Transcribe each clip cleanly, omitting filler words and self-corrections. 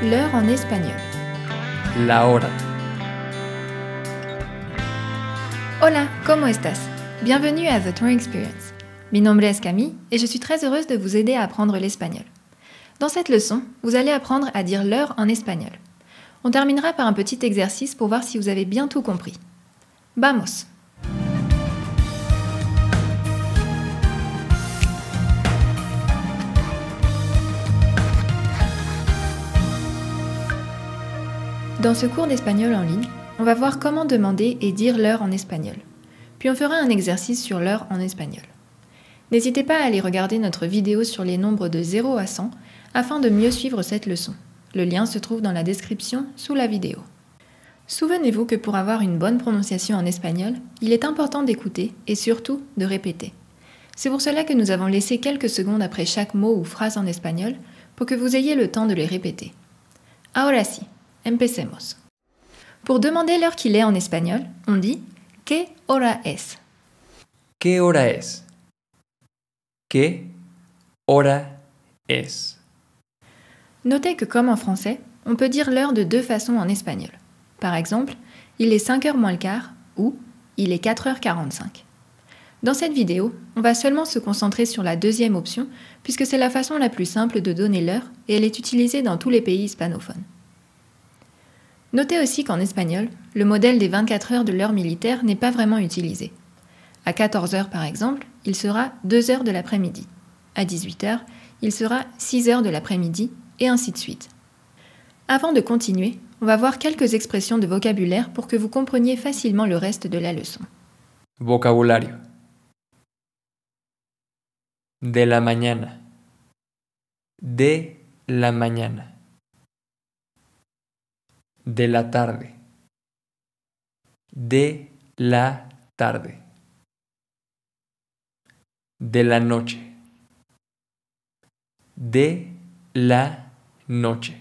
L'heure en espagnol. La hora. Hola, ¿cómo estás? Bienvenue à The Tour Experience. Mi nombre es Camille et je suis très heureuse de vous aider à apprendre l'espagnol. Dans cette leçon, vous allez apprendre à dire l'heure en espagnol. On terminera par un petit exercice pour voir si vous avez bien tout compris. Vamos! Dans ce cours d'espagnol en ligne, on va voir comment demander et dire l'heure en espagnol. Puis on fera un exercice sur l'heure en espagnol. N'hésitez pas à aller regarder notre vidéo sur les nombres de 0 à 100 afin de mieux suivre cette leçon. Le lien se trouve dans la description sous la vidéo. Souvenez-vous que pour avoir une bonne prononciation en espagnol, il est important d'écouter et surtout de répéter. C'est pour cela que nous avons laissé quelques secondes après chaque mot ou phrase en espagnol pour que vous ayez le temps de les répéter. Ahora sí, empecemos. Pour demander l'heure qu'il est en espagnol, on dit « ¿Qué hora es? » ¿Qué hora es? ¿Qué hora es? Notez que comme en français, on peut dire l'heure de deux façons en espagnol. Par exemple, il est 5h moins le quart ou il est 4h45. Dans cette vidéo, on va seulement se concentrer sur la deuxième option puisque c'est la façon la plus simple de donner l'heure et elle est utilisée dans tous les pays hispanophones. Notez aussi qu'en espagnol, le modèle des 24 heures de l'heure militaire n'est pas vraiment utilisé. À 14h par exemple, il sera 2h de l'après-midi. À 18h, il sera 6h de l'après-midi et ainsi de suite. Avant de continuer, on va voir quelques expressions de vocabulaire pour que vous compreniez facilement le reste de la leçon. Vocabulario. De la mañana. De la mañana. De la tarde. De la tarde. De la noche. De la noche.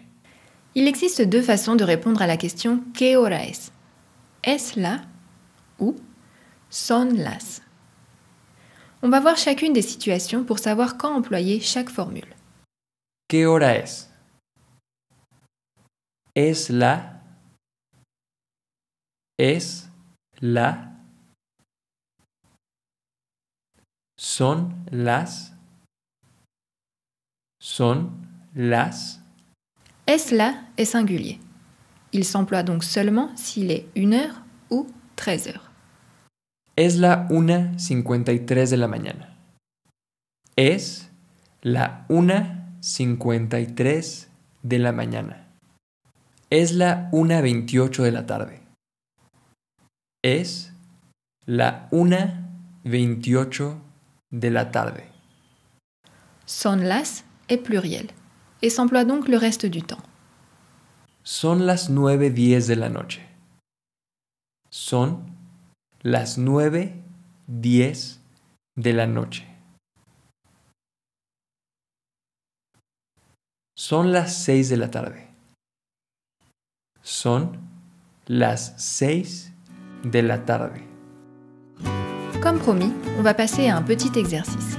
Il existe deux façons de répondre à la question « ¿Qué hora es? » Est-ce la ou son las. On va voir chacune des situations pour savoir quand employer chaque formule. ¿Qué hora es? Es la. Es la. Son las. Son las. Es la est singulier. Il s'emploie donc seulement s'il est 1h ou 13h. Es la 1:53 de la mañana. Es la 1:53 de la mañana. Es la 1:28 de la tarde. Es la 1:28 de la tarde. Son las est pluriel et s'emploie donc le reste du temps. Son las 9:10 de la noche. Son las 9:10 de la noche. Son las 6 de la tarde. Son las 6 de la tarde. Comme promis, on va passer à un petit exercice.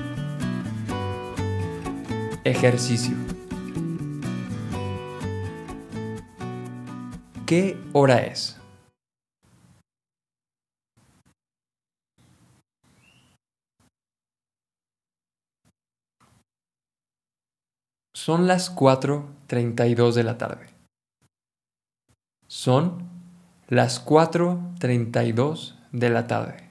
Ejercicio. ¿Qué hora es? Son las 4:32 de la tarde. Son las 4:32 de la tarde.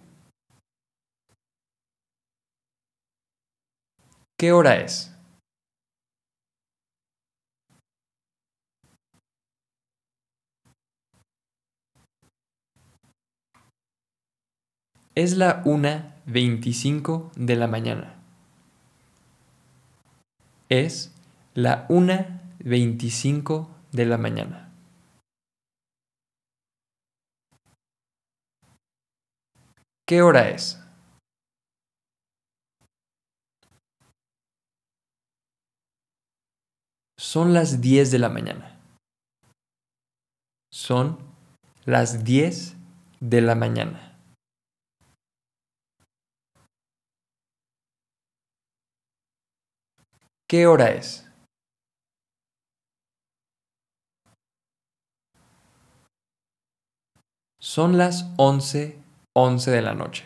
¿Qué hora es? Es la 1:25 de la mañana. Es la 1:25 de la mañana. ¿Qué hora es? Son las 10 de la mañana. Son las 10 de la mañana. ¿Qué hora es? Son las 11:11 de la noche.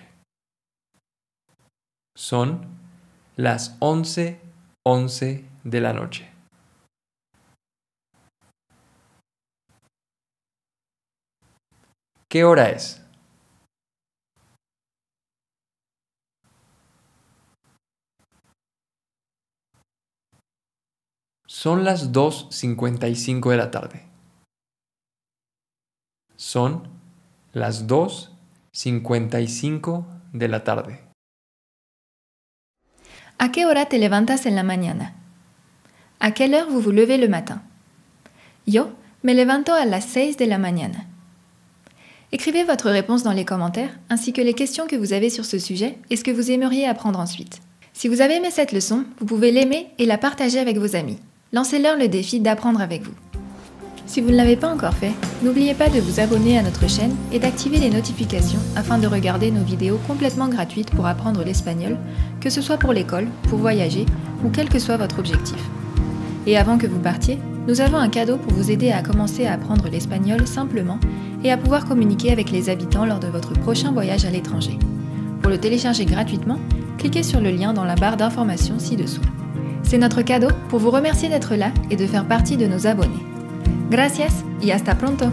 Son las 11:11 de la noche. ¿Qué hora es? Son las 2:55 de la tarde. Son las 2:55 de la tarde. ¿A qué hora te levantas en la mañana? ¿A quelle heure vous vous levez le matin? Yo me levanto a las 6 de la mañana. Écrivez votre réponse dans les commentaires, ainsi que les questions que vous avez sur ce sujet et ce que vous aimeriez apprendre ensuite. Si vous avez aimé cette leçon, vous pouvez l'aimer et la partager avec vos amis. Lancez-leur le défi d'apprendre avec vous. Si vous ne l'avez pas encore fait, n'oubliez pas de vous abonner à notre chaîne et d'activer les notifications afin de regarder nos vidéos complètement gratuites pour apprendre l'espagnol, que ce soit pour l'école, pour voyager ou quel que soit votre objectif. Et avant que vous partiez, nous avons un cadeau pour vous aider à commencer à apprendre l'espagnol simplement et à pouvoir communiquer avec les habitants lors de votre prochain voyage à l'étranger. Pour le télécharger gratuitement, cliquez sur le lien dans la barre d'informations ci-dessous. C'est notre cadeau pour vous remercier d'être là et de faire partie de nos abonnés. Gracias y hasta pronto!